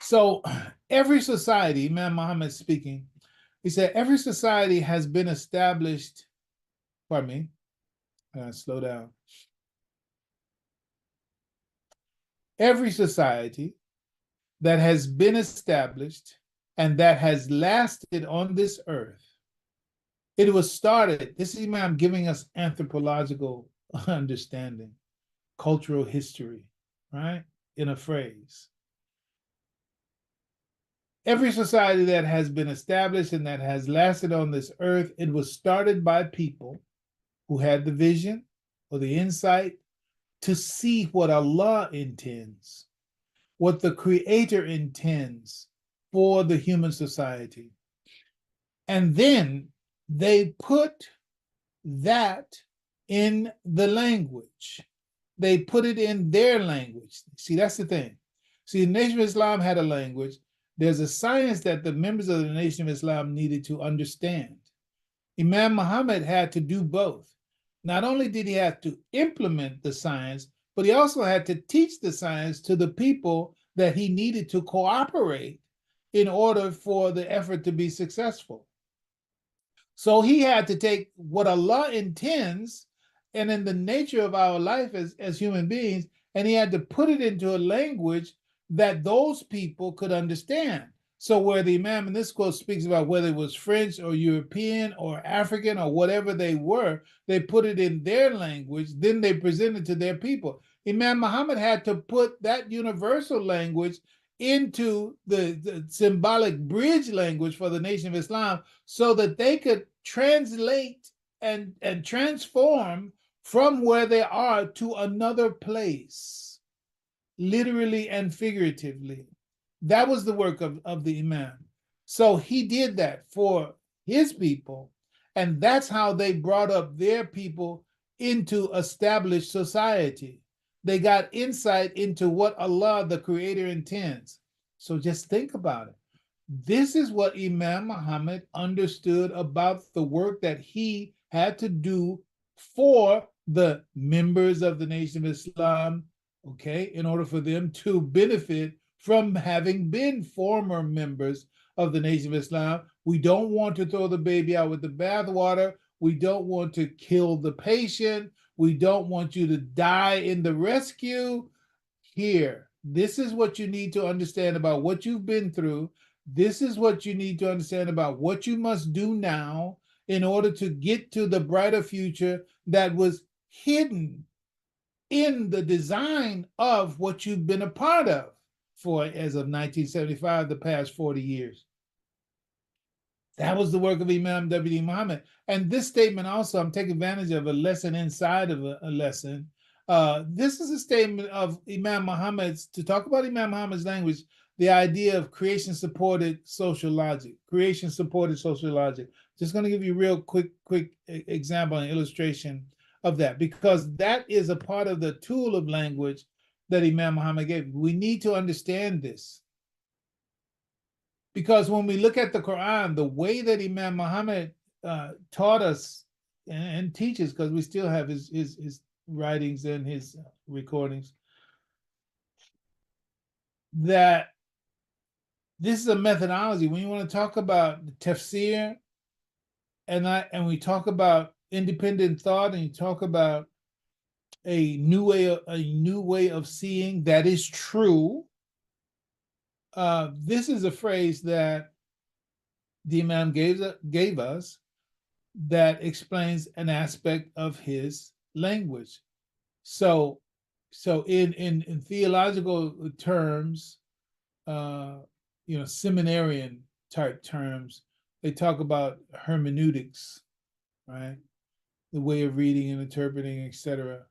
So every society, Imam Muhammad speaking, he said, every society has been established, pardon me, slow down. Every society that has been established and that has lasted on this earth, it was started, this is Imam giving us anthropological understanding, cultural history, right, in a phrase. Every society that has been established and that has lasted on this earth, it was started by people who had the vision or the insight to see what Allah intends, what the Creator intends for the human society. And then they put that in the language. They put it in their language. See, that's the thing. See, the Nation of Islam had a language. There's a science that the members of the Nation of Islam needed to understand. Imam Muhammad had to do both. Not only did he have to implement the science, but he also had to teach the science to the people that he needed to cooperate in order for the effort to be successful. So he had to take what Allah intends and in the nature of our life as human beings, and he had to put it into a language that those people could understand. So where the Imam in this quote speaks about whether it was French or European or African or whatever they were, they put it in their language, then they presented to their people. Imam Muhammad had to put that universal language into the symbolic bridge language for the Nation of Islam so that they could translate and transform from where they are to another place, literally and figuratively. That was the work of the Imam. So he did that for his people, and that's how they brought up their people into established society. They got insight into what Allah, the Creator, intends. So just think about it. This is what Imam Muhammad understood about the work that he had to do for the members of the Nation of Islam, okay, in order for them to benefit from having been former members of the Nation of Islam. We don't want to throw the baby out with the bathwater. We don't want to kill the patient. We don't want you to die in the rescue. Here, this is what you need to understand about what you've been through. This is what you need to understand about what you must do now in order to get to the brighter future that was hidden in the design of what you've been a part of for, as of 1975, the past 40 years. That was the work of Imam W.D. Mohammed. And this statement also, I'm taking advantage of a lesson inside of a lesson. This is a statement of Imam Muhammad's, to talk about Imam Muhammad's language, the idea of creation-supported social logic, creation-supported social logic. Just going to give you a real quick example and illustration of that, because that is a part of the tool of language that Imam Muhammad gave. We need to understand this. Because when we look at the Quran, the way that Imam Muhammad taught us and teaches, because we still have his writings and his recordings, that this is a methodology. When you want to talk about tafsir, and we talk about independent thought, and you talk about a new way of seeing that is true. This is a phrase that the Imam gave us that explains an aspect of his language. So in theological terms, seminarian type terms, they talk about hermeneutics, right? The way of reading and interpreting, etc.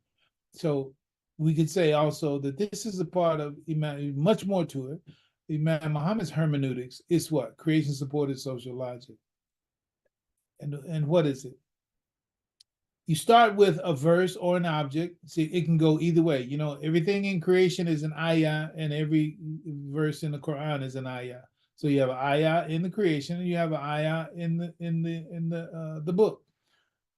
So we could say also that this is a part of Imam, much more to it. Imam Muhammad's hermeneutics is what? Creation-supported social logic. And what is it? You start with a verse or an object. See, it can go either way. Everything in creation is an ayah, and every verse in the Quran is an ayah. So you have an ayah in the creation, and you have an ayah in the book,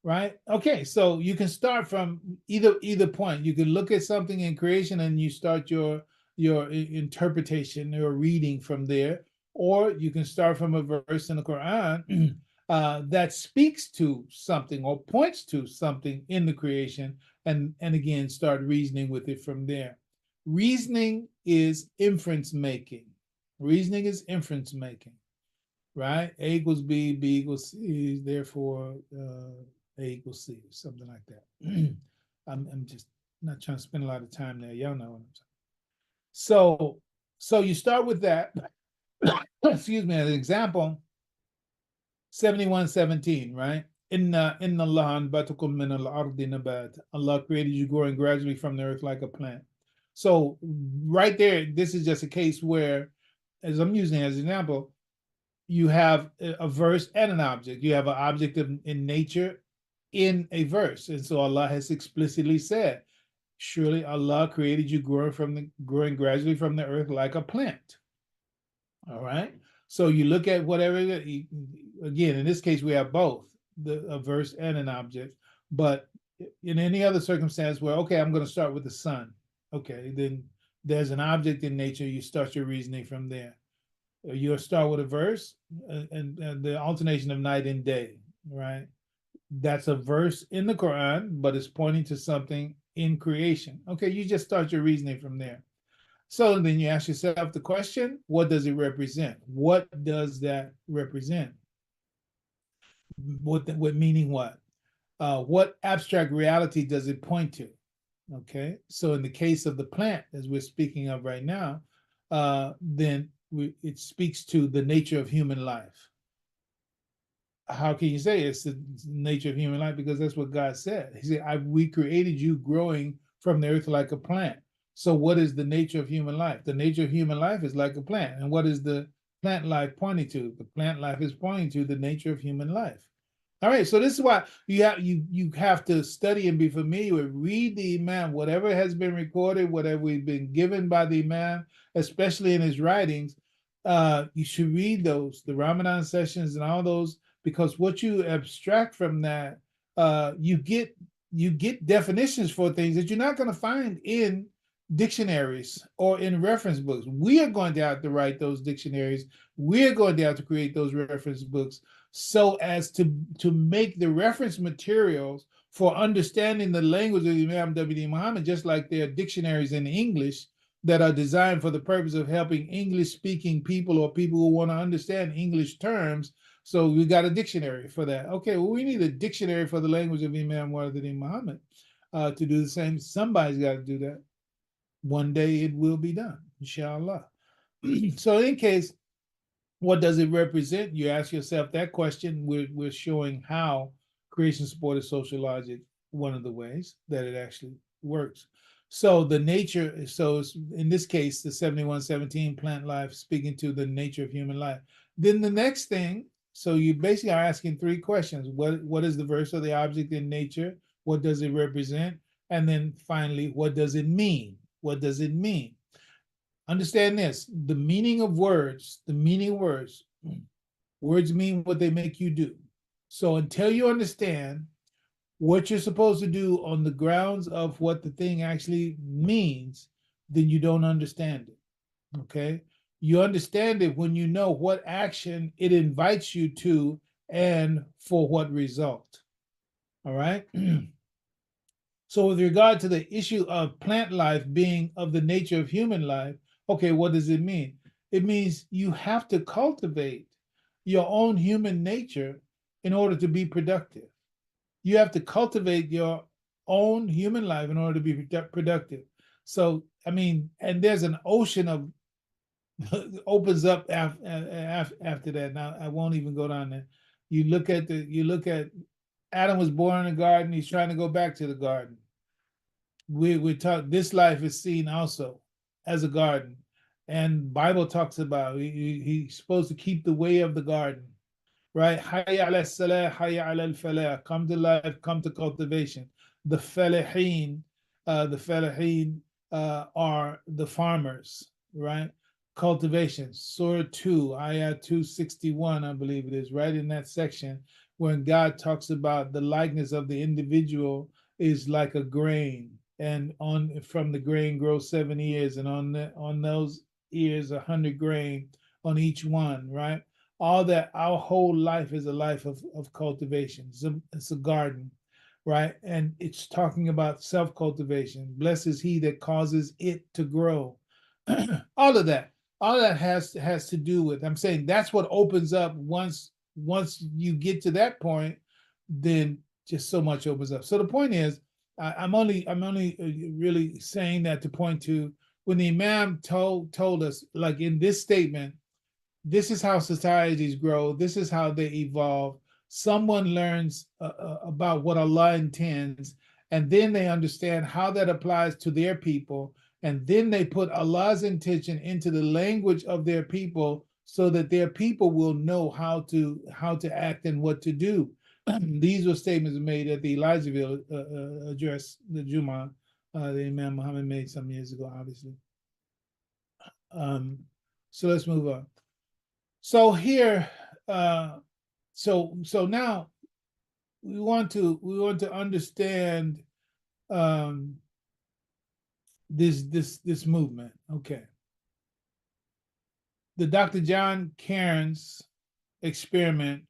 right? Okay, so you can start from either point. You can look at something in creation, and you start your interpretation, your reading from there, or you can start from a verse in the Quran that speaks to something or points to something in the creation, and again start reasoning with it from there. Reasoning is inference making. Reasoning is inference making, right? A equals B, B equals C, therefore A equals C, something like that. I'm just not trying to spend a lot of time there. Y'all know what I'm saying. So you start with that. Excuse me, as an example, 71:17, right? Inna Allah anbatakum min al-ardi nabat. Allah created you growing gradually from the earth like a plant. So right there, this is just a case where, as I'm using as an example, you have a verse and an object. You have an object in nature in a verse. And so Allah has explicitly said, surely Allah created you growing gradually from the earth like a plant. All right. So you look at whatever, again, in this case, we have both a verse and an object. But in any other circumstance where, okay, I'm going to start with the sun. Okay, then there's an object in nature. You start your reasoning from there. You'll start with a verse and the alternation of night and day, right? That's a verse in the Quran, but it's pointing to something in creation. Okay, you just start your reasoning from there. So then you ask yourself the question, what does it represent? What does that represent? What meaning what? What abstract reality does it point to? Okay, so in the case of the plant, as we're speaking of right now, then it speaks to the nature of human life. How can you say it's the nature of human life? Because that's what God said. He said, we created you growing from the earth like a plant. So what is the nature of human life? The nature of human life is like a plant. And what is the plant life pointing to? The plant life is pointing to the nature of human life. All right, so this is why you have to study and be familiar with, read the Imam, whatever has been recorded, whatever we've been given by the Imam, especially in his writings. You should read those, the Ramadan sessions and all those, because what you abstract from that, you get definitions for things that you're not going to find in dictionaries or in reference books. We are going to have to write those dictionaries. We're going to have to create those reference books so as to make the reference materials for understanding the language of Imam W.D. Mohammed, just like there are dictionaries in English that are designed for the purpose of helping English-speaking people or people who want to understand English terms. So we got a dictionary for that. Okay, well, we need a dictionary for the language of Imam W.D. Mohammed to do the same. Somebody's got to do that. One day it will be done, inshallah. So in case, what does it represent? You ask yourself that question. We're showing how creation-supported social logic, one of the ways that it actually works. So the nature, so in this case, the 71:17 plant life speaking to the nature of human life. Then the next thing, so you basically are asking three questions. What is the verse or the object in nature? What does it represent? And then finally, what does it mean? What does it mean? Understand this, the meaning of words, words mean what they make you do. So until you understand what you're supposed to do on the grounds of what the thing actually means, then you don't understand it, okay? You understand it when you know what action it invites you to and for what result, all right? So with regard to the issue of plant life being of the nature of human life, okay, what does it mean? It means you have to cultivate your own human nature in order to be productive. You have to cultivate your own human life in order to be productive. So, I mean, and there's an ocean of opens up after that. Now, I won't even go down there. You look at Adam was born in a garden. He's trying to go back to the garden. We talk, this life is seen also as a garden, and Bible talks about he's supposed to keep the way of the garden, right? Hayya ala salah, hayya ala falah. Come to life, come to cultivation. The falahin are the farmers, right? Cultivation. Surah 2, ayah 261, I believe it is, right in that section when God talks about the likeness of the individual is like a grain. and on from the grain grows 7 ears, and on those ears 100 grain on each one, right? All that, our whole life is a life of cultivation. It's a garden, right? And it's talking about self-cultivation. Blessed is he that causes it to grow. all of that, all of that has to do with, I'm saying that's what opens up once you get to that point, then just so much opens up. So the point is, I'm only really saying that to point to when the Imam told us, like in this statement, this is how societies grow. This is how they evolve. Someone learns about what Allah intends, and then they understand how that applies to their people, and then they put Allah's intention into the language of their people, so that their people will know how to act and what to do. These were statements made at the Elijahville address, the Jummah, the Imam Muhammad made some years ago, obviously. So let's move on. So here, so now we want to understand this movement. Okay, the Dr. John Cairns experiment,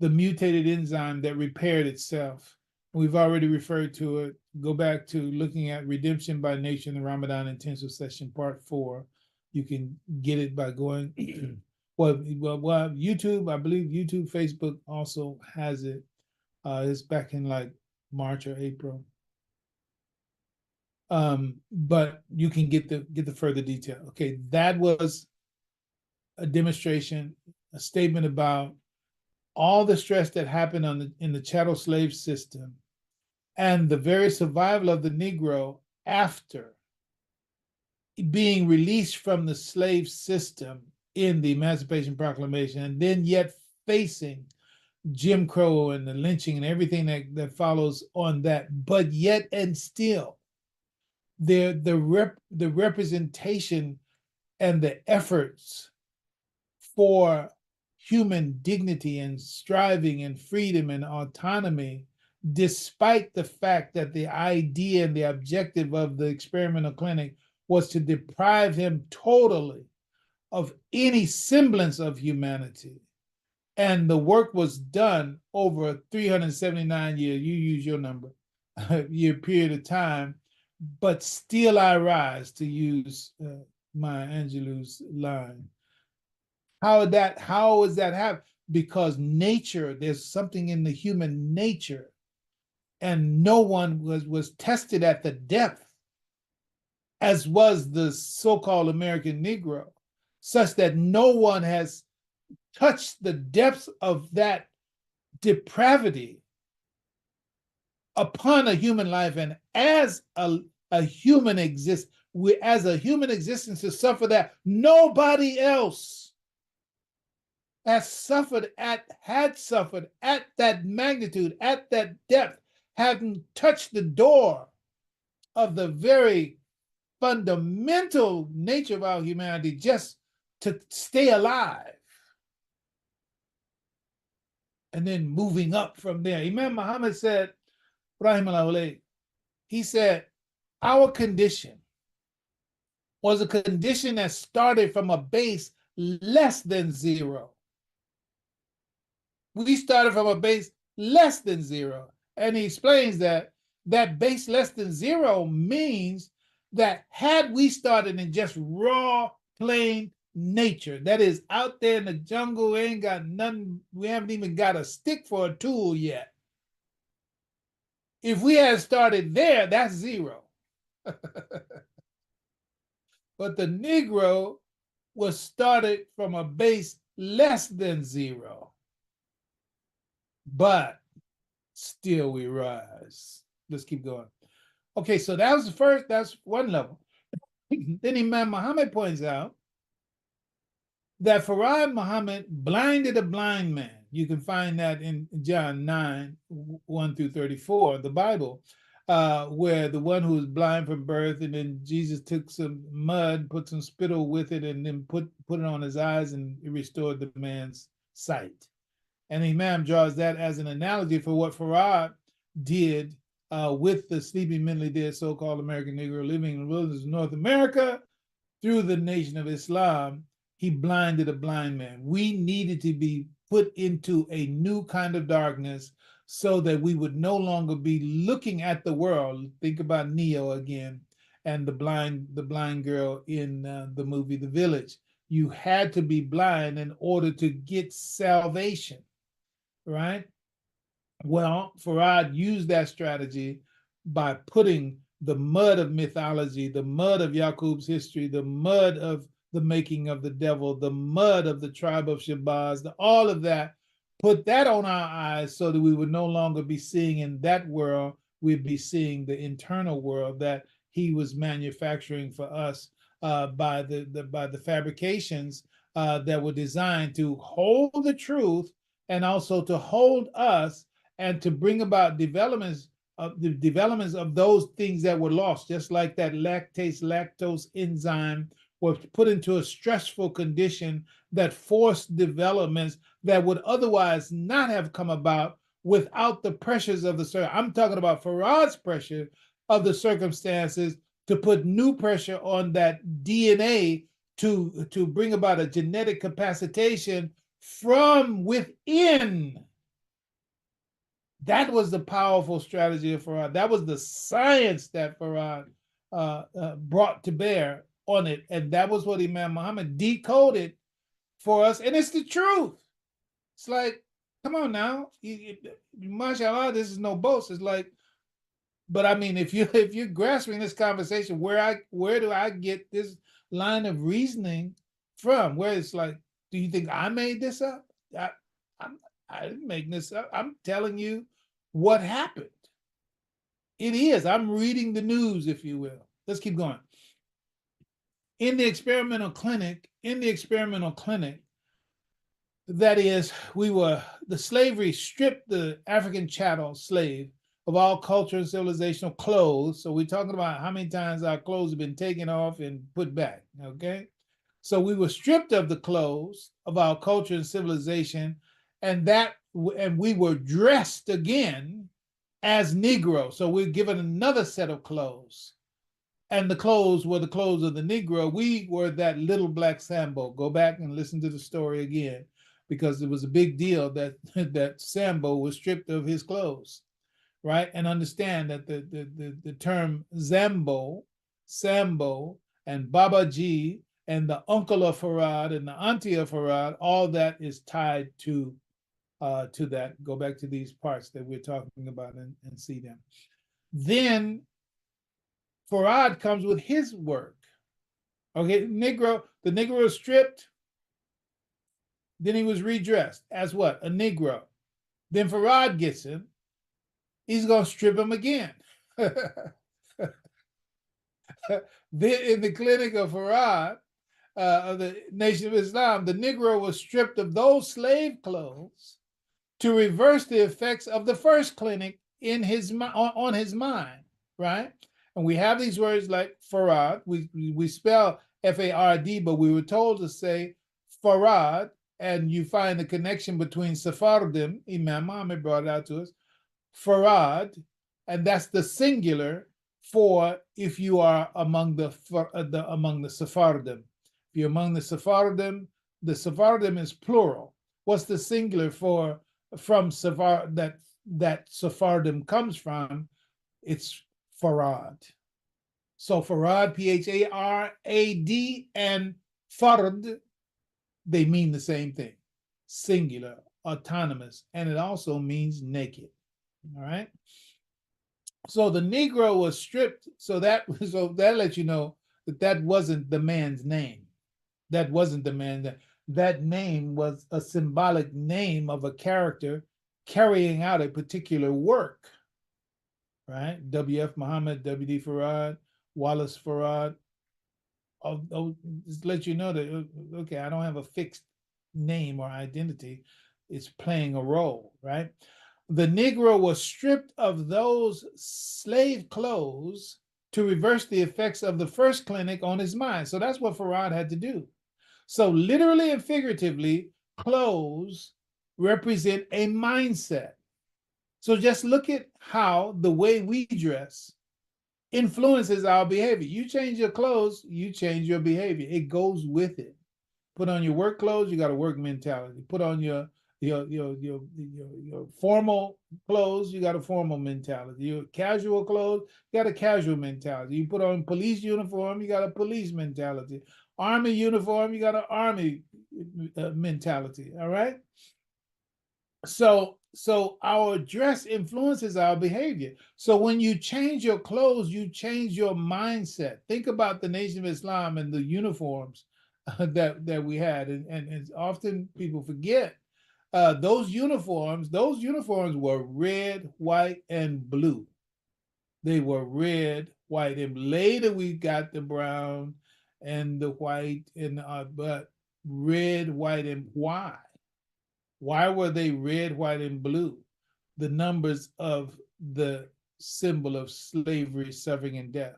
the mutated enzyme that repaired itself. We've already referred to it. Go back to looking at Redemption by Nature in the Ramadan Intensive Session, Part 4. You can get it by going, well, YouTube, I believe YouTube, Facebook also has it. It's back in like March or April. But you can get the further detail. Okay, that was a demonstration, a statement about all the stress that happened in the chattel slave system and the very survival of the Negro after being released from the slave system in the Emancipation Proclamation, and then yet facing Jim Crow and the lynching and everything that follows on that, but yet and still the representation and the efforts for human dignity and striving and freedom and autonomy, despite the fact that the idea and the objective of the experimental clinic was to deprive him totally of any semblance of humanity. And the work was done over a 379 year, you use your number, year period of time, but still I rise, to use Maya Angelou's line. How is that happen? Because nature, there's something in the human nature, and no one was tested at the depth as was the so-called American Negro, such that no one has touched the depths of that depravity upon a human life. And as a human existence to suffer that, nobody else had suffered at that magnitude, at that depth, hadn't touched the door of the very fundamental nature of our humanity, just to stay alive. And then moving up from there. Imam Muhammad said, he said, our condition was a condition that started from a base less than zero. We started from a base less than zero. And he explains that base less than zero means that had we started in just raw, plain nature, that is out there in the jungle, we ain't got nothing, we haven't even got a stick for a tool yet. If we had started there, that's zero. But the Negro was started from a base less than zero. But still we rise. Let's keep going. Okay, so that was the first, that's one level. Then Imam Muhammad points out that Farad Muhammad blinded a blind man. You can find that in John 9, 1 through 34, the Bible, where the one who was blind from birth, and then Jesus took some mud, put some spittle with it, and then put it on his eyes, and it restored the man's sight. And Imam draws that as an analogy for what Farad did with the sleeping mentally dead so-called American Negro living in the wilderness of North America through the Nation of Islam, he blinded a blind man. We needed to be put into a new kind of darkness so that we would no longer be looking at the world. Think about Neo again and the blind girl in the movie The Village. You had to be blind in order to get salvation, right? Well, Farad used that strategy by putting the mud of mythology, the mud of Yaqub's history, the mud of the making of the devil, the mud of the tribe of Shabazz, all of that, put that on our eyes so that we would no longer be seeing in that world, we'd be seeing the internal world that he was manufacturing for us by the fabrications that were designed to hold the truth and also to hold us and to bring about developments of those things that were lost, just like that lactose enzyme was put into a stressful condition that forced developments that would otherwise not have come about without the pressures of the I'm talking about Farad's pressure of the circumstances to put new pressure on that DNA to bring about a genetic capacitation from within. That was the powerful strategy of Farad. That was the science that Farad brought to bear on it. And that was what Imam Muhammad decoded for us. And it's the truth. It's like, come on now. Mashallah, this is no boast. It's like, but I mean, if you're grasping this conversation, where do I get this line of reasoning from? Where it's like, do you think I made this up? I didn't make this up. I'm telling you what happened. It is. I'm reading the news, if you will. Let's keep going. In the experimental clinic, that is, the slavery stripped the African chattel slave of all culture and civilizational clothes. So we're talking about how many times our clothes have been taken off and put back, okay? So we were stripped of the clothes of our culture and civilization, and we were dressed again as Negro. So we're given another set of clothes. And the clothes were the clothes of the Negro. We were that little black Sambo. Go back and listen to the story again, because it was a big deal that that Sambo was stripped of his clothes, right? And understand that the term Zambo, Sambo, and Babaji, and the uncle of Farad and the auntie of Farad, all that is tied to that. Go back to these parts that we're talking about and see them. Then Farad comes with his work. Okay, the Negro was stripped. Then he was redressed as what? A Negro. Then Farad gets him. He's going to strip him again. Then in the clinic of Farad, of the Nation of Islam, the Negro was stripped of those slave clothes to reverse the effects of the first clinic in on his mind, right? And we have these words like Farad. We spell F-A-R-D, but we were told to say Farad, and you find the connection between Sephardim. Imam Mohammed brought it out to us. Farad, and that's the singular for if you are among the Sephardim. If you're among the Sephardim is plural. What's the singular from that Sephardim comes from? It's Farad. So Farad, P-H-A-R-A-D, and Fard, they mean the same thing. Singular, autonomous, and it also means naked. All right. So the Negro was stripped. So that lets you know that wasn't the man's name. That wasn't the man. That name was a symbolic name of a character carrying out a particular work. Right? W.F. Mohammed, W.D. Farad, Wallace Farad. Just let you know that, okay, I don't have a fixed name or identity. It's playing a role, right? The Negro was stripped of those slave clothes to reverse the effects of the first clinic on his mind. So that's what Farad had to do. So literally and figuratively, clothes represent a mindset. So just look at how the way we dress influences our behavior. You change your clothes, you change your behavior. It goes with it. Put on your work clothes, you got a work mentality. Put on your formal clothes, you got a formal mentality. Your casual clothes, you got a casual mentality. You put on police uniform, you got a police mentality. Army uniform, you got an army mentality. All right. So our dress influences our behavior. So when you change your clothes, you change your mindset. Think about the Nation of Islam and the uniforms that we had, and often people forget those uniforms were red, white, and blue. They were red, white, and later we got the brown and the white, and but red, white, and why? Why were they red, white, and blue? The numbers of the symbol of slavery, suffering, and death.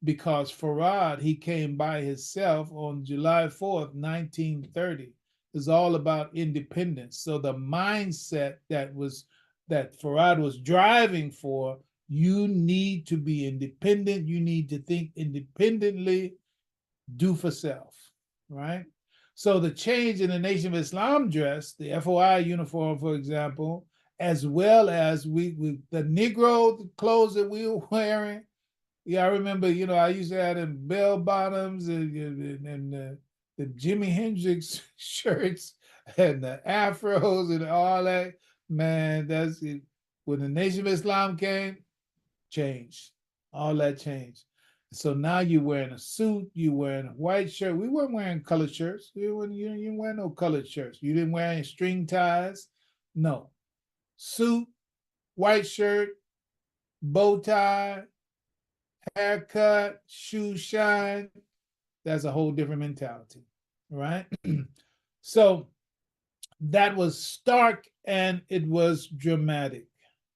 Because Farad, he came by himself on July 4th, 1930. It's all about independence. So the mindset that Farad was driving for, you need to be independent, you need to think independently, do for self, right? So the change in the Nation of Islam dress, the FOI uniform, for example, as well as we the Negro clothes that we were wearing. Yeah, I remember, I used to have them bell bottoms and the Jimi Hendrix shirts and the afros and all that. Man, that's it. When the Nation of Islam came, changed. All that changed. So now you're wearing a suit, you're wearing a white shirt. We weren't wearing colored shirts. You didn't wear no colored shirts. You didn't wear any string ties. No. Suit, white shirt, bow tie, haircut, shoe shine. That's a whole different mentality, right? So that was stark and it was dramatic,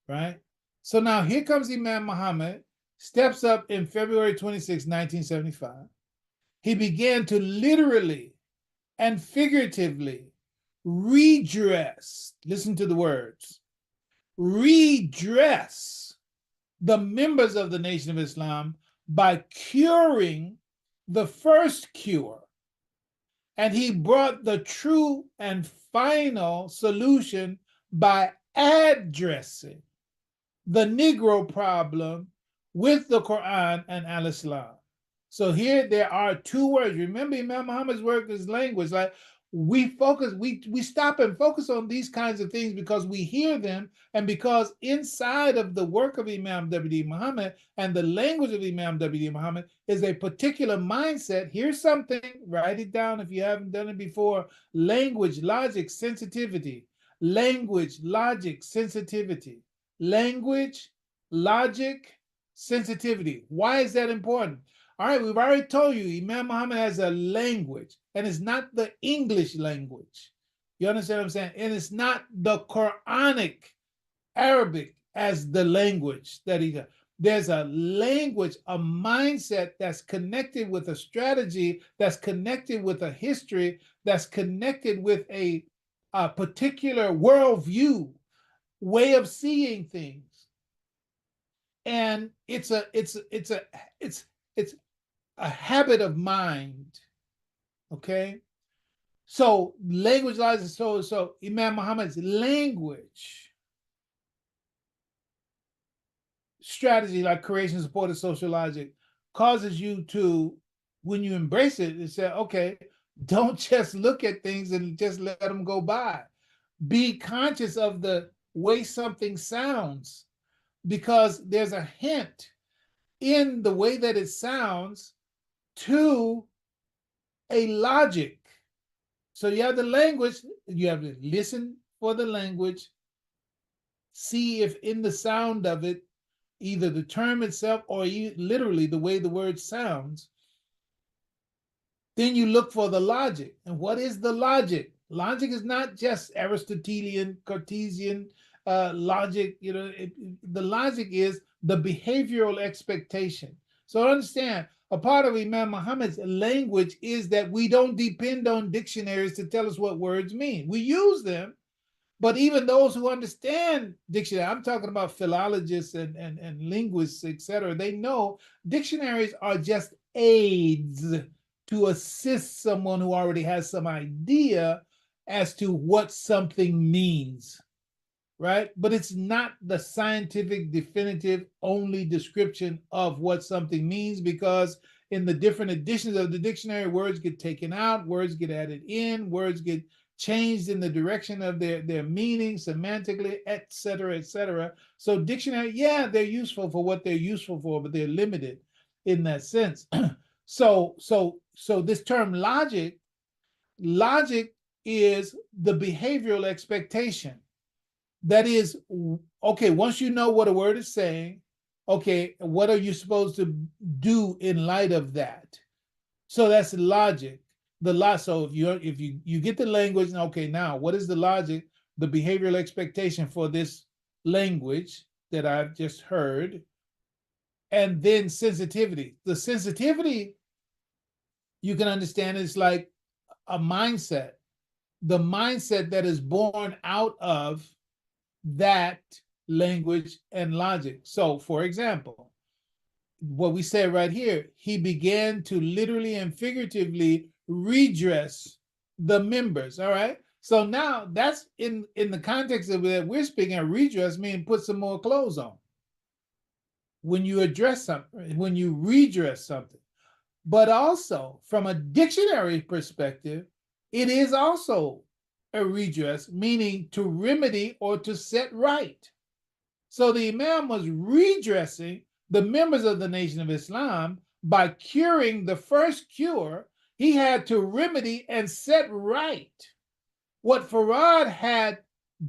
right? So now here comes Imam Muhammad, steps up in February 26, 1975. He began to literally and figuratively redress, listen to the words, redress the members of the Nation of Islam by curing the first cure. And he brought the true and final solution by addressing the Negro problem with the Quran and al-Islam. So here there are two words. Remember, Imam Muhammad's work is language. Like we stop and focus on these kinds of things because we hear them, and because inside of the work of Imam W.D. Muhammad and the language of Imam W.D. Muhammad is a particular mindset. Here's something, write it down if you haven't done it before. Language, logic, sensitivity. Language, logic, sensitivity. Language, logic, sensitivity. Why is that important? All right, we've already told you Imam Muhammad has a language, and it's not the English language. You understand what I'm saying? And it's not the Quranic Arabic as the language that he does. There's a language, a mindset that's connected with a strategy, that's connected with a history, that's connected with a particular worldview, way of seeing things. And it's a habit of mind. Okay. So language lies, so Imam Muhammad's language strategy, like creation supported social logic, causes you to, when you embrace it, and say, okay, don't just look at things and just let them go by. Be conscious of the way something sounds, because there's a hint in the way that it sounds to a logic. So you have the language, you have to listen for the language, see if in the sound of it, either the term itself or literally the way the word sounds. Then you look for the logic. And what is the logic? Logic is not just Aristotelian, Cartesian logic. The logic is the behavioral expectation. So understand, a part of Imam Muhammad's language is that we don't depend on dictionaries to tell us what words mean. We use them, But even those who understand dictionary, I'm talking about philologists and linguists, etc., they know dictionaries are just aids to assist someone who already has some idea as to what something means, right? But it's not the scientific, definitive, only description of what something means, because in the different editions of the dictionary, words get taken out, words get added in, words get changed in the direction of their meaning semantically, et cetera, et cetera. So dictionary, yeah, they're useful for what they're useful for, but they're limited in that sense. So this term logic is the behavioral expectation. That is, okay, once you know what a word is saying, okay, what are you supposed to do in light of that? So that's logic. So if you get the language, okay, now what is the logic, the behavioral expectation for this language that I've just heard? And then sensitivity. The sensitivity, you can understand, is like a mindset, the mindset that is born out of that language and logic. So, for example, what we said right here, he began to literally and figuratively redress the members. All right. So now that's in the context of that we're speaking of redress, meaning put some more clothes on. When you address something, when you redress something. But also from a dictionary perspective, it is also a redress, meaning to remedy or to set right. So the Imam was redressing the members of the Nation of Islam by curing the first cure. He had to remedy and set right what Farad had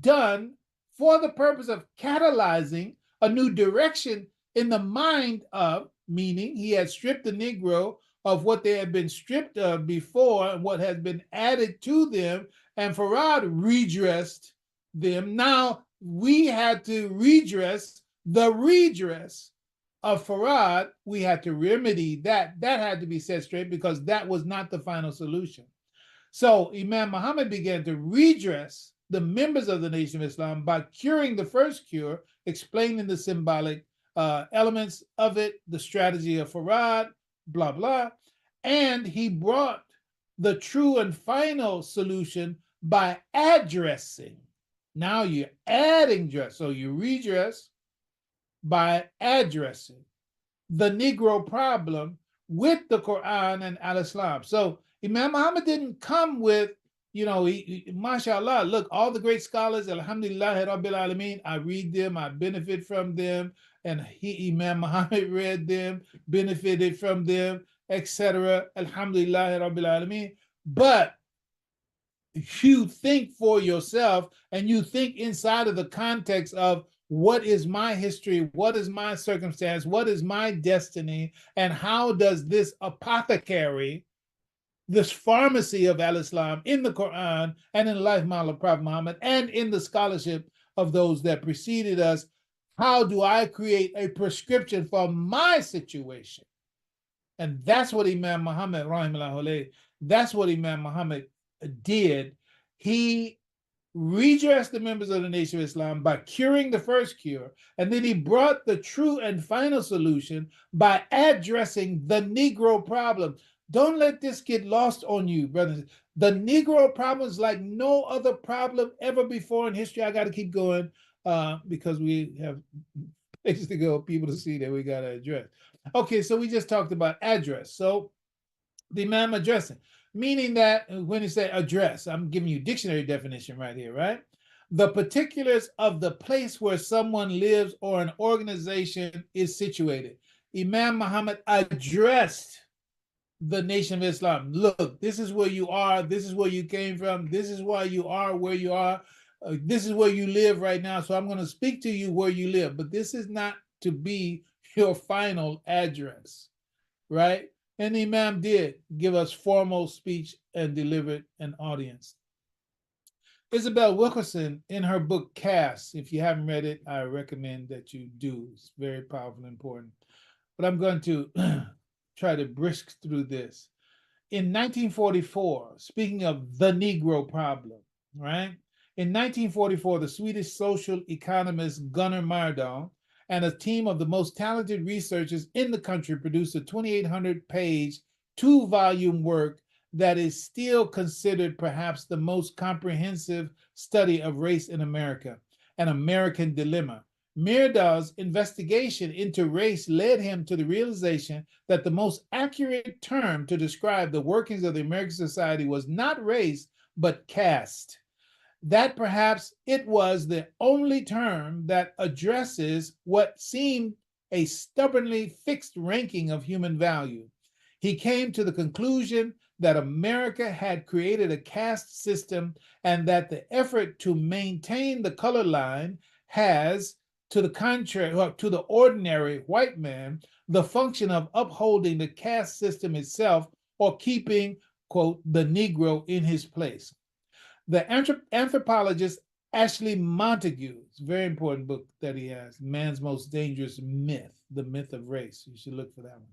done for the purpose of catalyzing a new direction in the mind of, meaning he had stripped the Negro of what they had been stripped of before and what had been added to them, and Farad redressed them. Now we had to redress the redress of Farad. We had to remedy that. That had to be set straight because that was not the final solution. So Imam Muhammad began to redress the members of the Nation of Islam by curing the first cure, explaining the symbolic elements of it, the strategy of Farad, blah, blah. And he brought the true and final solution by addressing. Now you're adding dress. So you redress by addressing the Negro problem with the Quran and al-Islam. So Imam Muhammad didn't come with, mashallah, look, all the great scholars, alhamdulillah, rabbil alameen, I read them, I benefit from them, and Imam Muhammad read them, benefited from them, etc. Alhamdulillah, rabbil alameen. But you think for yourself and you think inside of the context of what is my history, what is my circumstance, what is my destiny, and how does this apothecary, this pharmacy of al-Islam in the Quran and in the life model of Prophet Muhammad and in the scholarship of those that preceded us, how do I create a prescription for my situation? And that's what Imam Muhammad, rahimahullah, that's what Imam Muhammad did. He redressed the members of the Nation of Islam by curing the first cure, and then he brought the true and final solution by addressing the Negro problem. Don't let this get lost on you, brothers. The Negro problem is like no other problem ever before in history. I got to keep going because we have places to go, people to see that we got to address. Okay, so we just talked about address. So the Imam addressing, meaning that when you say address, I'm giving you dictionary definition right here, right? The particulars of the place where someone lives or an organization is situated. Imam Muhammad addressed the Nation of Islam. Look, this is where you are. This is where you came from. This is why you are where you are. This is where you live right now. So I'm going to speak to you where you live. But this is not to be your final address, right? And the Imam did give us formal speech and delivered an audience. Isabel Wilkerson, in her book Caste, if you haven't read it, I recommend that you do. It's very powerful and important. But I'm going to try to brisk through this. In 1944, speaking of the Negro problem, right? In 1944, the Swedish social economist Gunnar Myrdal and a team of the most talented researchers in the country produced a 2,800-page, two-volume work that is still considered perhaps the most comprehensive study of race in America, An American Dilemma. Myrdal's investigation into race led him to the realization that the most accurate term to describe the workings of the American society was not race, but caste. That perhaps it was the only term that addresses what seemed a stubbornly fixed ranking of human value. He came to the conclusion that America had created a caste system and that the effort to maintain the color line has, to the contrary, or to the ordinary white man, the function of upholding the caste system itself or keeping, quote, the Negro in his place. The anthropologist Ashley Montagu, it's a very important book that he has, Man's Most Dangerous Myth, The Myth of Race. You should look for that one.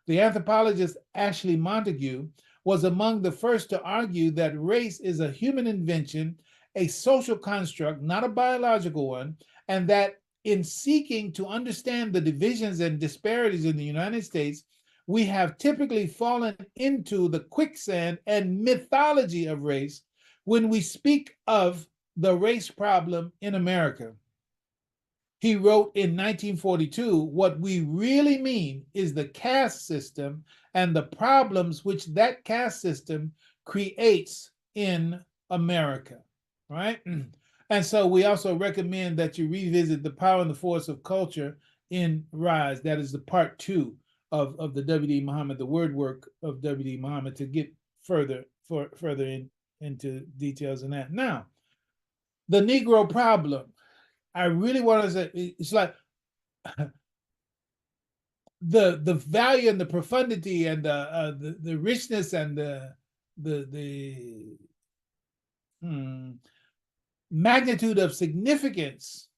The anthropologist Ashley Montagu was among the first to argue that race is a human invention, a social construct, not a biological one, and that in seeking to understand the divisions and disparities in the United States, we have typically fallen into the quicksand and mythology of race when we speak of the race problem in America. He wrote in 1942, what we really mean is the caste system and the problems which that caste system creates in America, right? And so we also recommend that you revisit The Power and the Force of Culture in Rise. That is the part 2 of the W.D. Mohammed, the word work of W.D. Mohammed, to get further into details in that. Now, the Negro problem. I really want to say, it's like the value and the profundity and the richness and the magnitude of significance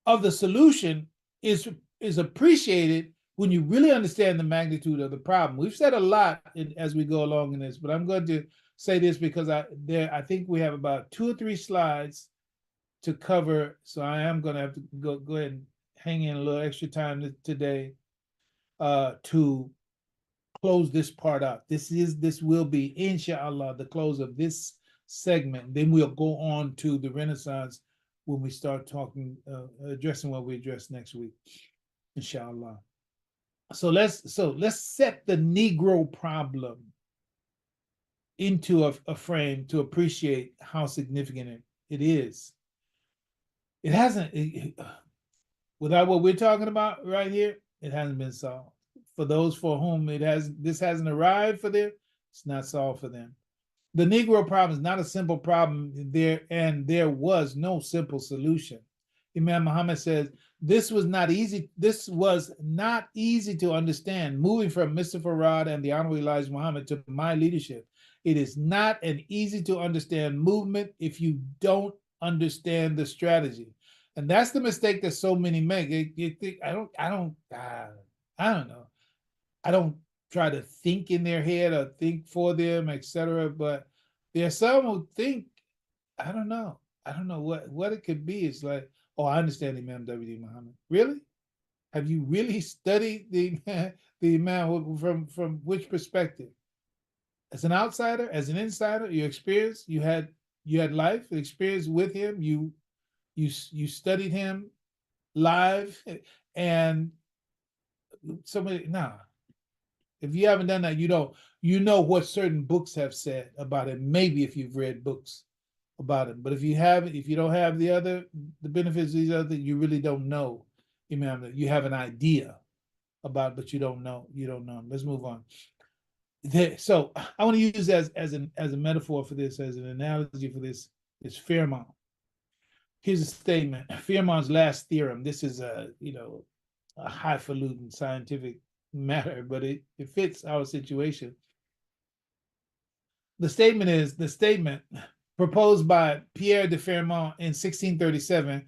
of the solution is appreciated when you really understand the magnitude of the problem. We've said a lot as we go along in this, but I'm going to say this because I think we have about 2 or 3 slides to cover, so I am going to have to go ahead and hang in a little extra time today to close this part out. This will be, inshallah, the close of this segment. Then we'll go on to the Renaissance when we start talking, addressing what we address next week, inshallah. So let's set the Negro problem into a frame to appreciate how significant it is. It hasn't, without what we're talking about right here, it hasn't been solved. For those for whom this hasn't arrived for them, it's not solved for them. The Negro problem is not a simple problem and there was no simple solution. Imam Muhammad says, this was not easy to understand. Moving from Mr. Farad and the Honorable Elijah Muhammad to my leadership, it is not an easy to understand movement if you don't understand the strategy. And that's the mistake that so many make. You think, I don't know. I don't try to think in their head or think for them, etc. But there's some who think, I don't know what it could be. It's like, oh, I understand Imam W.D. Muhammad. Really? Have you really studied the Imam from which perspective? As an outsider, as an insider, you experienced, you had life experience with him. You studied him live, and somebody, nah. If you haven't done that, you know what certain books have said about him. Maybe if you've read books about him, but if you don't have the benefits of these other things, you really don't know Imam. You have an idea about, but you don't know. Let's move on. So I want to use as a metaphor for this, as an analogy for this, is Fairmont. Here's a statement. Fairmont's last theorem. This is a highfalutin scientific matter, but it fits our situation. The statement proposed by Pierre de Fermat in 1637.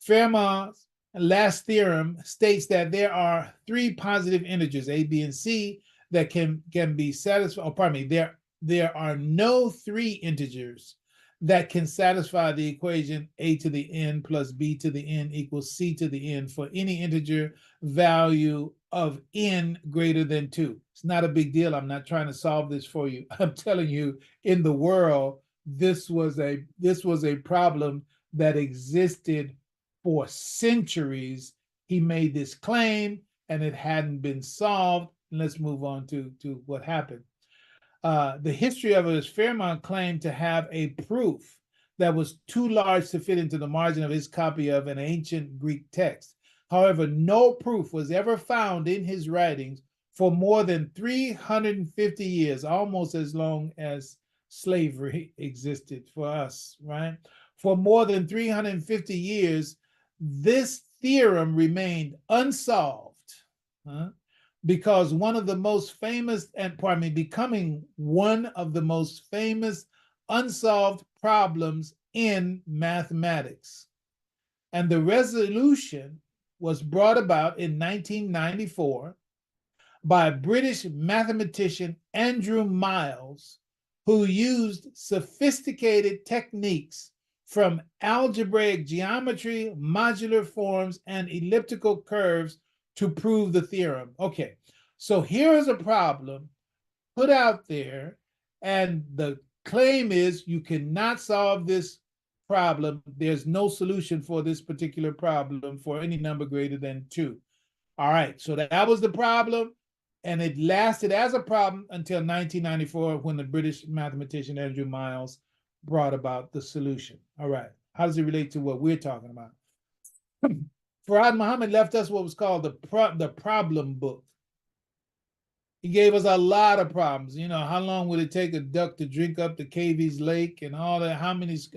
Fermat's last theorem states that there are 3 positive integers, A, B, and C, that can be satisfied. There are no 3 integers that can satisfy the equation a to the n plus b to the n equals c to the n for any integer value of n greater than 2. It's not a big deal. I'm not trying to solve this for you. I'm telling you, in the world, this was a problem that existed for centuries. He made this claim and it hadn't been solved. Let's move on to what happened. The history of it is Fairmont claimed to have a proof that was too large to fit into the margin of his copy of an ancient Greek text. However, no proof was ever found in his writings for more than 350 years, almost as long as slavery existed for us, right? For more than 350 years, this theorem remained unsolved. Because one of the most famous, and pardon me, becoming one of the most famous unsolved problems in mathematics. And the resolution was brought about in 1994 by British mathematician Andrew Miles, who used sophisticated techniques from algebraic geometry, modular forms, and elliptical curves to prove the theorem. Okay, so here is a problem put out there, and the claim is you cannot solve this problem. There's no solution for this particular problem for any number greater than 2. All right, so that was the problem, and it lasted as a problem until 1994 when the British mathematician Andrew Miles brought about the solution. All right, how does it relate to what we're talking about? Farad Mohammed left us what was called the problem book. He gave us a lot of problems. You know, how long would it take a duck to drink up the Cavies Lake and all that? How many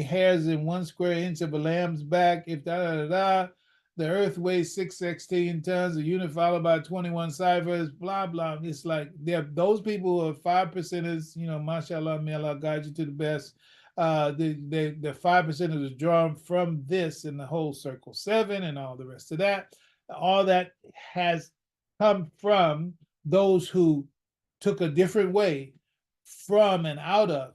hairs in 1 square inch of a lamb's back? If the Earth weighs 616 tons, a unit followed by 21 ciphers, blah blah. It's like those people who are 5%ers. You know, mashallah, may Allah guide you to the best. The 5% is drawn from this in the whole circle 7 and all the rest of that. All that has come from those who took a different way from and out of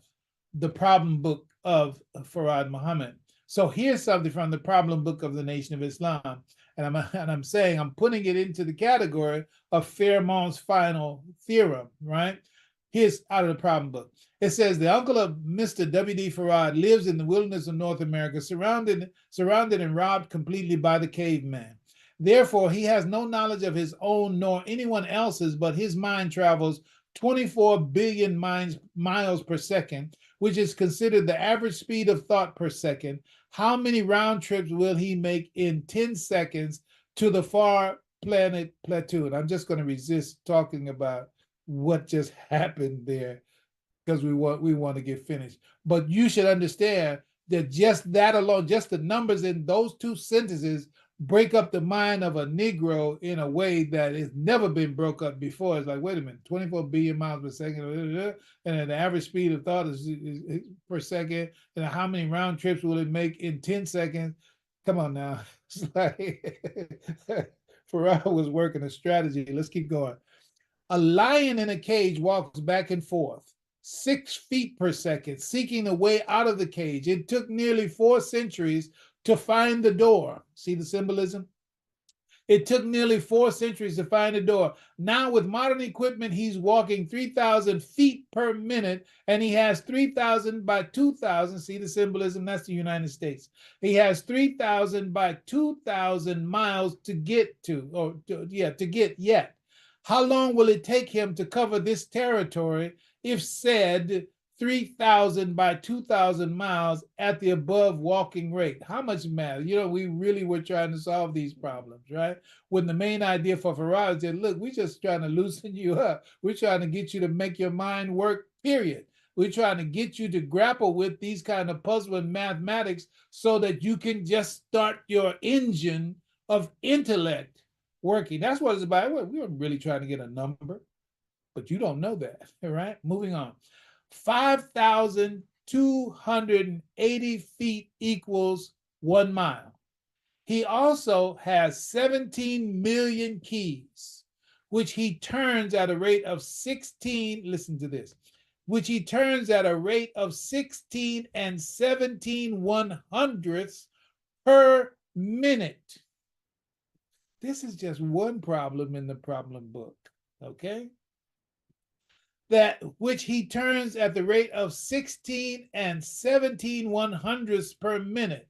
the problem book of Farad Muhammad. So here's something from the problem book of the Nation of Islam. And I'm saying I'm putting it into the category of Fairmont's final theorem, right? Here's out of the problem book. It says the uncle of Mr. W.D. Farad lives in the wilderness of North America, surrounded and robbed completely by the caveman. Therefore, he has no knowledge of his own nor anyone else's, but his mind travels 24 billion miles per second, which is considered the average speed of thought per second. How many round trips will he make in 10 seconds to the far planet Platoon? I'm just going to resist talking about what just happened there because we want to get finished. But you should understand that just that alone, just the numbers in those 2 sentences break up the mind of a Negro in a way that has never been broke up before. It's like, wait a minute, 24 billion miles per second, and the average speed of thought is per second, and how many round trips will it make in 10 seconds? Come on now. It's like Farrar was working a strategy. Let's keep going. A lion in a cage walks back and forth 6 feet per second, seeking a way out of the cage. It took nearly 4 centuries to find the door. See the symbolism? It took nearly 4 centuries to find the door. Now, with modern equipment, he's walking 3,000 feet per minute, and he has 3,000 by 2,000. See the symbolism? That's the United States. He has 3,000 by 2,000 miles to get to get yet. How long will it take him to cover this territory if said 3,000 by 2,000 miles at the above walking rate? How much math? You know, we really were trying to solve these problems, right? When the main idea for Farad said, look, we're just trying to loosen you up. We're trying to get you to make your mind work, period. We're trying to get you to grapple with these kind of puzzling mathematics so that you can just start your engine of intellect working. That's what it's about. We were really trying to get a number, but you don't know that, all right? Moving on. 5,280 feet equals 1 mile. He also has 17 million keys, which he turns at a rate of 16, listen to this, which he turns at a rate of 16 and 17/100ths per minute. This is just one problem in the problem book, okay? That which he turns at the rate of 16 and 17/100ths per minute.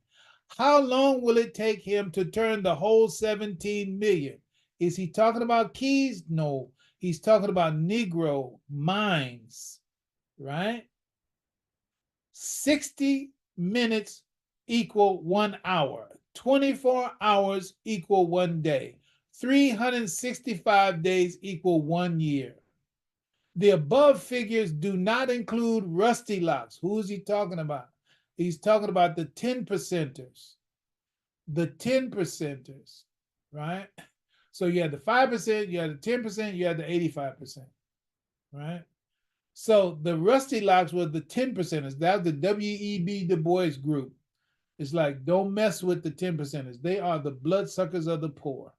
How long will it take him to turn the whole 17 million? Is he talking about keys? No, he's talking about Negro minds, right? 60 minutes equal 1 hour. 24 hours equal 1 day. 365 days equal 1 year. The above figures do not include rusty locks. Who is he talking about? He's talking about the 10 percenters. The 10 percenters, right? So you had the 5%, you had the 10%, you had the 85%, right? So the rusty locks were the 10 percenters. That was the W.E.B. Du Bois group. It's like, don't mess with the 10 percenters. They are the bloodsuckers of the poor,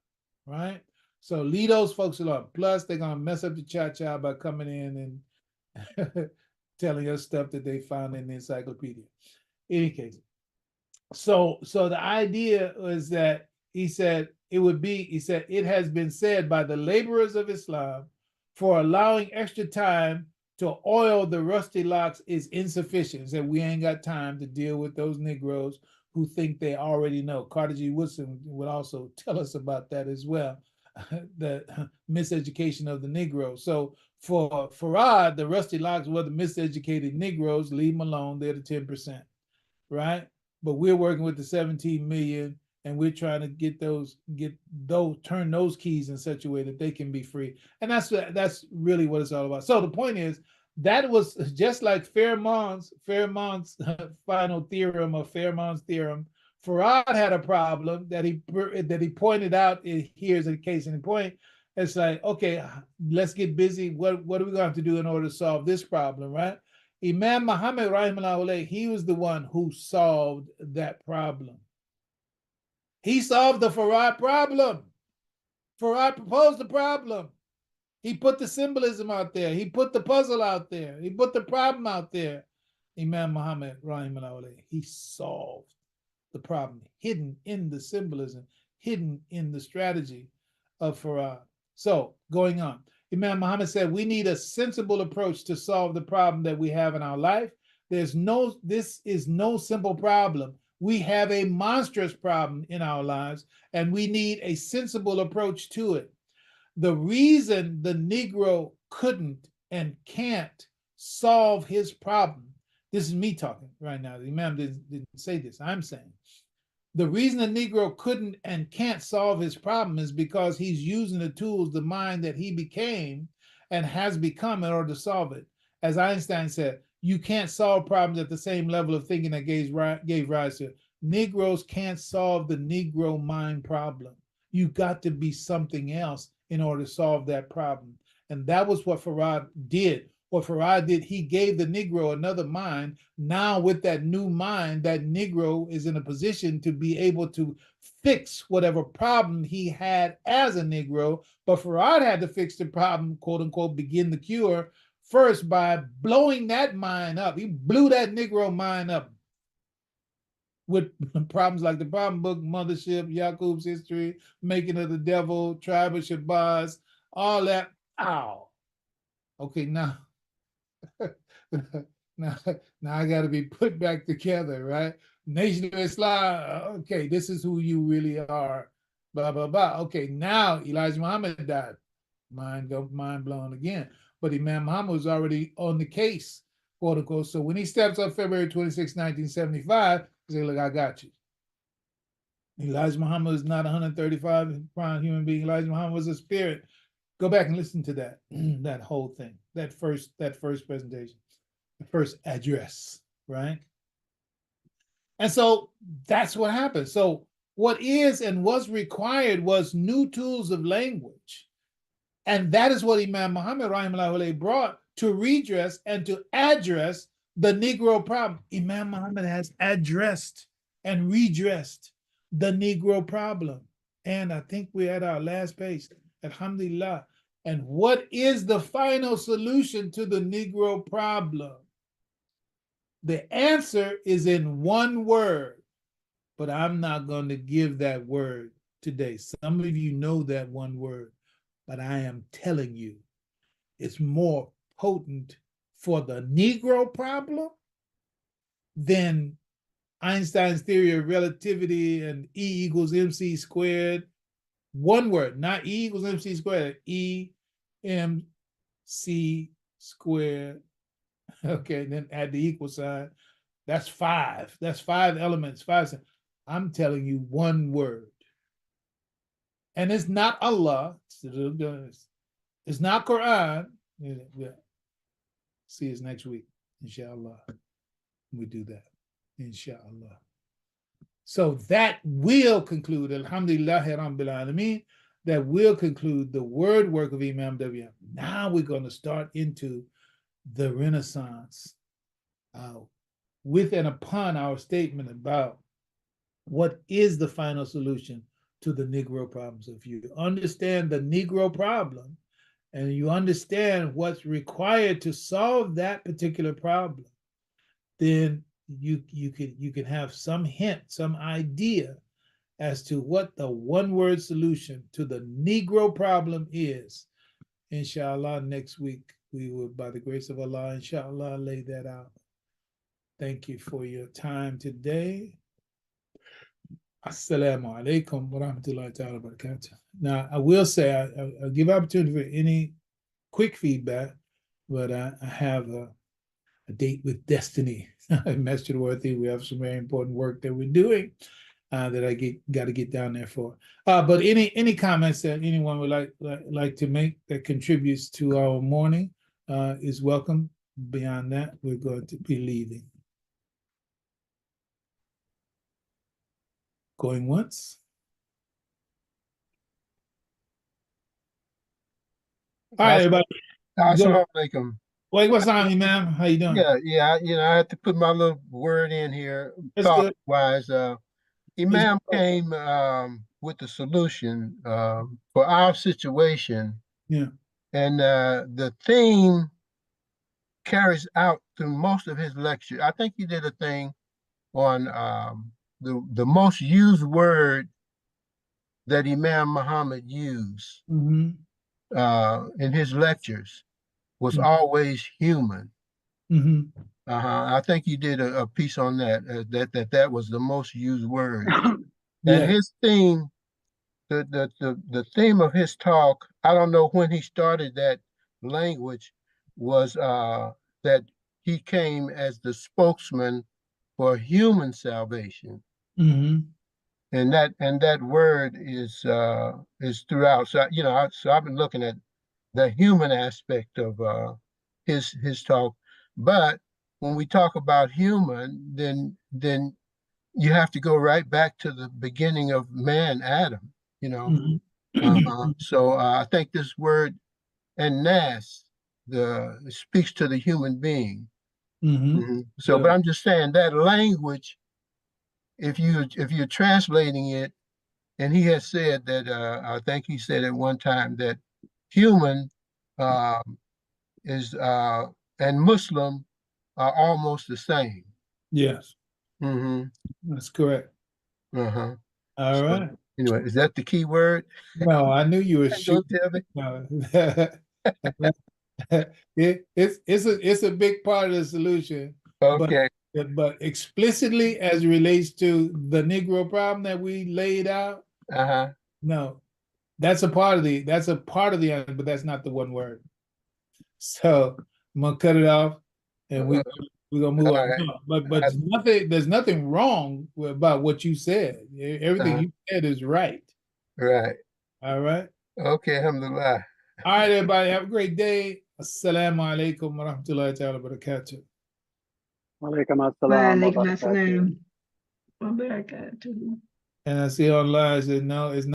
right? So leave those folks alone. Plus, they're going to mess up the cha-cha by coming in and telling us stuff that they found in the encyclopedia. In any case, so the idea was that he said it has been said by the laborers of Islam for allowing extra time to oil the rusty locks is insufficient. He said we ain't got time to deal with those Negroes who think they already know. Carter G. Woodson would also tell us about that as well, the miseducation of the Negroes. So for Farad, the rusty locks were the miseducated Negroes. Leave them alone. They're the 10%, right? But we're working with the 17 million, and we're trying to turn those keys in such a way that they can be free. And that's really what it's all about. So the point is, that was just like Fermat's final theorem or Fermat's theorem. Farad had a problem that he pointed out. Here's a case in point. It's like, okay, let's get busy. What are we going to have to do in order to solve this problem, right? Imam Mohammed, rahimahullah, he was the one who solved that problem. He solved the Farad problem. Farad proposed the problem. He put the symbolism out there. He put the puzzle out there. He put the problem out there. Imam Mohammed, rahimahullah, he solved the problem hidden in the symbolism, hidden in the strategy of Farad. So, going on. Imam Muhammad said, we need a sensible approach to solve the problem that we have in our life. This is no simple problem. We have a monstrous problem in our lives, and we need a sensible approach to it. The reason the Negro couldn't and can't solve his problem, this is me talking right now. The Imam didn't say this, I'm saying. The reason the Negro couldn't and can't solve his problem is because he's using the tools, the mind that he became and has become in order to solve it. As Einstein said, you can't solve problems at the same level of thinking that gave rise to it. Negroes can't solve the Negro mind problem. You got to be something else in order to solve that problem. And that was what Farad did. What Farad did, he gave the Negro another mind. Now with that new mind, that Negro is in a position to be able to fix whatever problem he had as a Negro. But Farad had to fix the problem, quote unquote, begin the cure, first by blowing that mind up. He blew that Negro mind up with problems like the problem book, mothership, Yaqub's history, making of the devil, tribe of Shabazz, all that. Ow. Okay, now now I got to be put back together, right? Nation of Islam, okay, this is who you really are, blah, blah, blah. Okay, now Elijah Muhammad died. Mind blown again. But Imam Muhammad was already on the case, quote unquote. So when he steps up February 26, 1975, he said, look, I got you. Elijah Muhammad is not 135-pound human being. Elijah Muhammad was a spirit. Go back and listen to that, that whole thing, that first presentation, the first address, right? And so that's what happened. So what is and was required was new tools of language. And that is what Imam Muhammad rahimahullah brought to redress and to address the Negro problem. Imam Muhammad has addressed and redressed the Negro problem. And I think we're at our last page. Alhamdulillah. And what is the final solution to the Negro problem? The answer is in one word, but I'm not going to give that word today. Some of you know that one word, but I am telling you, it's more potent for the Negro problem than Einstein's theory of relativity and E equals mc squared. One word, not E equals mc squared, E mc squared. Okay, then add the equal sign. That's five. That's five elements. Five. I'm telling you one word. And it's not Allah. It's not Quran. See us next week, inshallah. We do that, inshallah. So that will conclude, alhamdulillah, rabbil alameen, that will conclude the word work of Imam W.D. Now we're going to start into the Renaissance with and upon our statement about what is the final solution to the Negro problem. So if you understand the Negro problem and you understand what's required to solve that particular problem, then you can have some hint, some idea as to what the one-word solution to the Negro problem is. Inshallah, next week we will, by the grace of Allah, inshallah, lay that out. Thank you for your time today. Assalamu alaikum wa rahmatullahi ta'ala wa barakatuh. Now, I will say, I'll give opportunity for any quick feedback, but I have a date with destiny. Masjid Worthy, we have some very important work that we're doing that I got to get down there for. But any comments that anyone would like to make that contributes to our morning is welcome. Beyond that, we're going to be leaving. Going once. All right, everybody. Assalamu alaikum. What's on you, ma'am? How you doing? Yeah. I had to put my little word in here. That's good. Thought-wise, Imam came with the solution for our situation. Yeah. And the theme carries out through most of his lecture. I think he did a thing on the most used word that Imam Muhammad used in his lectures was always human. I think you did a piece on that, that was the most used word. Yeah. And his theme, the theme of his talk, I don't know when he started that language, was that he came as the spokesman for human salvation. And that word is throughout. So so I've been looking at the human aspect of his talk. But when we talk about human, then you have to go right back to the beginning of man, Adam. So I think this word and nas speaks to the human being. So, but I'm just saying that language, if you're translating it, and he has said that I think he said at one time that human is and Muslim are almost the same. Yes. That's correct. All right. Anyway, is that the key word? No, I knew you were shooting. Tell me. No. It's a big part of the solution. Okay. But explicitly as it relates to the Negro problem that we laid out, no, that's a part of the answer, but that's not the one word. So I'm gonna cut it off, and we're gonna move on. Right. No, but there's nothing wrong about what you said. Everything you said is right. Right. All right. Okay, alhamdulillah. All right, everybody, have a great day. Assalamu alaikum wa rahmatullahi ta'ala wa barakatuh. Wa alaikum assalam wa barakatuh. And I see online, I said, no, it's not.